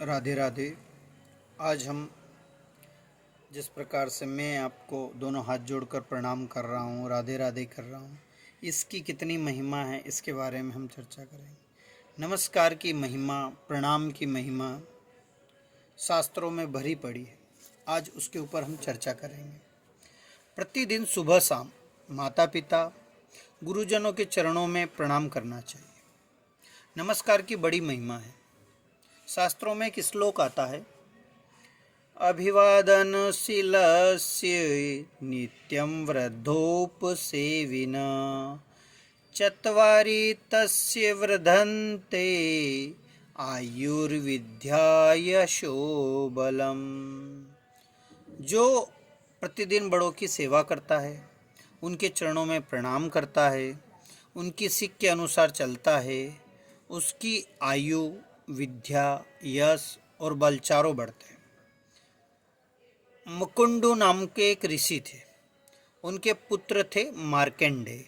राधे राधे। आज हम जिस प्रकार से मैं आपको दोनों हाथ जोड़कर प्रणाम कर रहा हूँ, राधे राधे कर रहा हूँ, इसकी कितनी महिमा है इसके बारे में हम चर्चा करेंगे। नमस्कार की महिमा, प्रणाम की महिमा शास्त्रों में भरी पड़ी है। आज उसके ऊपर हम चर्चा करेंगे। प्रतिदिन सुबह शाम माता पिता गुरुजनों के चरणों में प्रणाम करना चाहिए। नमस्कार की बड़ी महिमा है। शास्त्रों में एक श्लोक आता है, अभिवादनशीलस्य नित्यं वृद्धोपसेविनः चत्वारि तस्य वर्धन्ते आयुर्विद्यायशो बलम्। जो प्रतिदिन बड़ों की सेवा करता है, उनके चरणों में प्रणाम करता है, उनकी सीख के अनुसार चलता है, उसकी आयु, विद्या, यश और बल चारों बढ़ते हैं। मुकुंडु नाम के एक ऋषि थे। उनके पुत्र थे मार्कंडेय।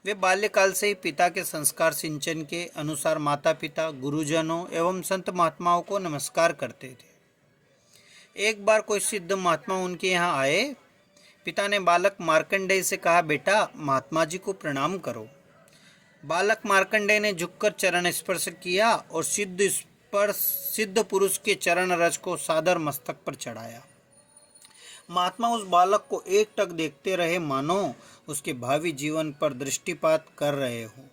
वे बाल्यकाल से ही पिता के संस्कार सिंचन के अनुसार माता पिता, गुरुजनों एवं संत महात्माओं को नमस्कार करते थे। एक बार कोई सिद्ध महात्मा उनके यहाँ आए। पिता ने बालक मार्कंडेय से कहा, बेटा महात्मा जी को प्रणाम करो। बालक मार्कंडेय ने झुककर चरण स्पर्श किया और सिद्ध पुरुष के चरण रज को सादर मस्तक पर चढ़ाया। महात्मा उस बालक को एकटक देखते रहे, मानो उसके भावी जीवन पर दृष्टिपात कर रहे हो।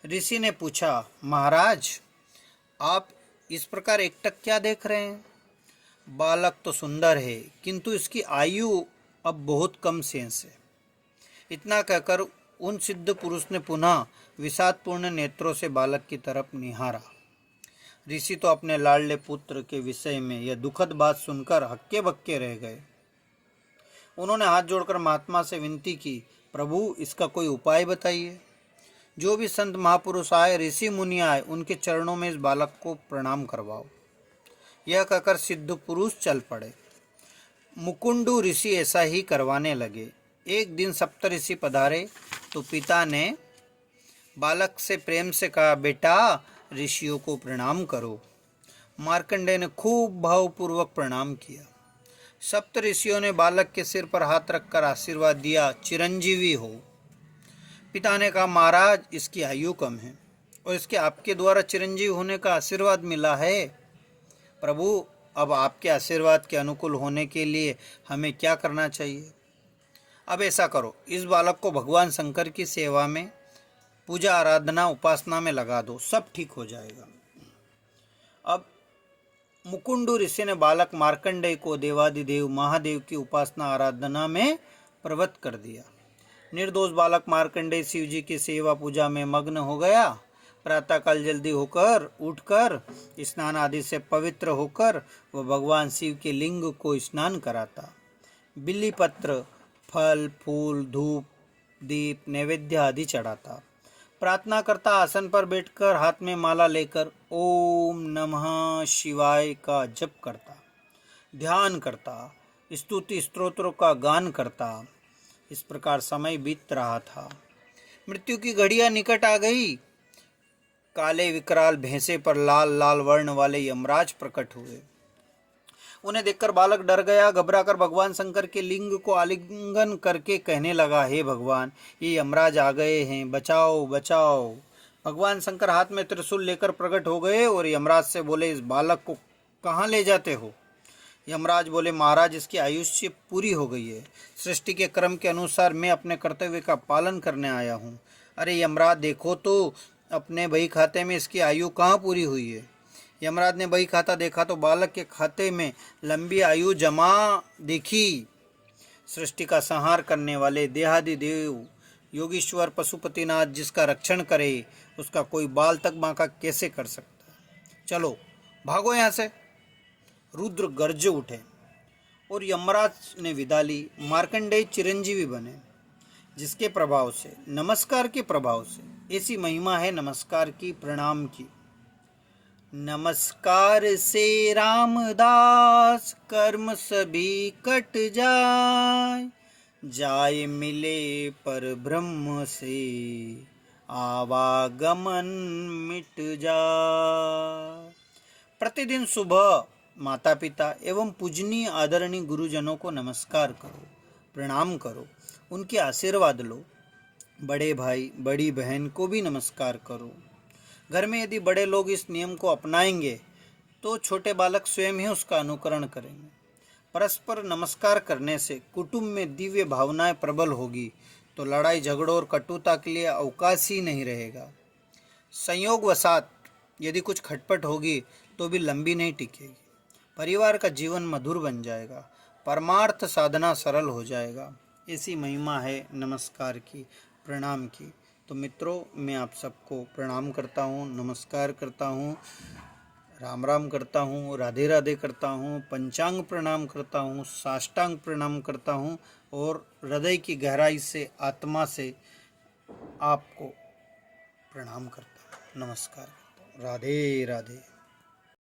ऋषि ने पूछा, महाराज आप इस प्रकार एकटक क्या देख रहे हैं? बालक तो सुंदर है, किंतु इसकी आयु अब बहुत कम शेष है। इतना कहकर उन सिद्ध पुरुष ने पुनः विषादपूर्ण नेत्रों से बालक की तरफ निहारा। ऋषि तो अपने लाडले पुत्र के विषय में यह दुखद बात सुनकर हक्के बक्के रह गए। उन्होंने हाथ जोड़कर महात्मा से विनती की, प्रभु इसका कोई उपाय बताइए। जो भी संत महापुरुष आए, ऋषि मुनि आए, उनके चरणों में इस बालक को प्रणाम करवाओ। यह कहकर सिद्ध पुरुष चल पड़े। मुकुंडु ऋषि ऐसा ही करवाने लगे। एक दिन सप्तऋषि पधारे तो पिता ने बालक से प्रेम से कहा, बेटा ऋषियों को प्रणाम करो। मार्कंडेय ने खूब भावपूर्वक प्रणाम किया। सप्त ऋषियों ने बालक के सिर पर हाथ रखकर आशीर्वाद दिया, चिरंजीवी हो। पिता ने कहा, महाराज इसकी आयु कम है और इसके आपके द्वारा चिरंजीवी होने का आशीर्वाद मिला है। प्रभु अब आपके आशीर्वाद के अनुकूल होने के लिए हमें क्या करना चाहिए? अब ऐसा करो, इस बालक को भगवान शंकर की सेवा में, पूजा आराधना उपासना में लगा दो, सब ठीक हो जाएगा। अब मुकुंडु ऋषि ने बालक मार्कंडेय को देवादिदेव महादेव की उपासना आराधना में प्रवृत्त कर दिया। निर्दोष बालक मार्कंडेय शिव जी की सेवा पूजा में मग्न हो गया। प्रातःकाल जल्दी होकर उठकर स्नान आदि से पवित्र होकर वह भगवान शिव के लिंग को स्नान कराता। बिल्ली पत्र, फल फूल, धूप, दीप, नैवेद्य आदि चढ़ाता। प्रार्थना करता, आसन पर बैठकर हाथ में माला लेकर ओम नमः शिवाय का जप करता, ध्यान करता, स्तुति स्तोत्रों का गान करता। इस प्रकार समय बीत रहा था। मृत्यु की घड़ियां निकट आ गई। काले विकराल भैंसे पर लाल लाल वर्ण वाले यमराज प्रकट हुए। उन्हें देखकर बालक डर गया। घबराकर भगवान शंकर के लिंग को आलिंगन करके कहने लगा, हे भगवान ये यमराज आ गए हैं, बचाओ बचाओ। भगवान शंकर हाथ में त्रिशूल लेकर प्रकट हो गए और यमराज से बोले, इस बालक को कहाँ ले जाते हो? यमराज बोले, महाराज इसकी आयुष्य पूरी हो गई है। सृष्टि के क्रम के अनुसार मैं अपने कर्तव्य का पालन करने आया हूँ। अरे यमराज देखो तो अपने बही खाते में इसकी आयु कहाँ पूरी हुई है। यमराज ने बही खाता देखा तो बालक के खाते में लंबी आयु जमा देखी। सृष्टि का संहार करने वाले देहादिदेव योगीश्वर पशुपतिनाथ जिसका रक्षण करे, उसका कोई बाल तक बांका कैसे कर सकता? चलो भागो यहाँ से। रुद्र गर्ज उठे और यमराज ने विदा ली। मार्कंडेय चिरंजीवी बने, जिसके प्रभाव से, नमस्कार के प्रभाव से। ऐसी महिमा है नमस्कार की, प्रणाम की। नमस्कार से रामदास कर्म सभी कट जाए, जाय मिले पर ब्रह्म से आवागमन मिट जाए। प्रतिदिन सुबह माता पिता एवं पूजनीय आदरणीय गुरुजनों को नमस्कार करो, प्रणाम करो, उनके आशीर्वाद लो। बड़े भाई बड़ी बहन को भी नमस्कार करो। घर में यदि बड़े लोग इस नियम को अपनाएंगे तो छोटे बालक स्वयं ही उसका अनुकरण करेंगे। परस्पर नमस्कार करने से कुटुंब में दिव्य भावनाएं प्रबल होगी तो लड़ाई झगड़ों और कटुता के लिए अवकाश ही नहीं रहेगा। संयोगवशात यदि कुछ खटपट होगी तो भी लंबी नहीं टिकेगी। परिवार का जीवन मधुर बन जाएगा, परमार्थ साधना सरल हो जाएगा। ऐसी महिमा है नमस्कार की, प्रणाम की। तो मित्रों, मैं आप सबको प्रणाम करता हूँ, नमस्कार करता हूँ, राम राम करता हूँ, राधे राधे करता हूँ, पंचांग प्रणाम करता हूँ, साष्टांग प्रणाम करता हूँ और हृदय की गहराई से, आत्मा से आपको प्रणाम करता हूँ, नमस्कार करता हूँ। राधे राधे।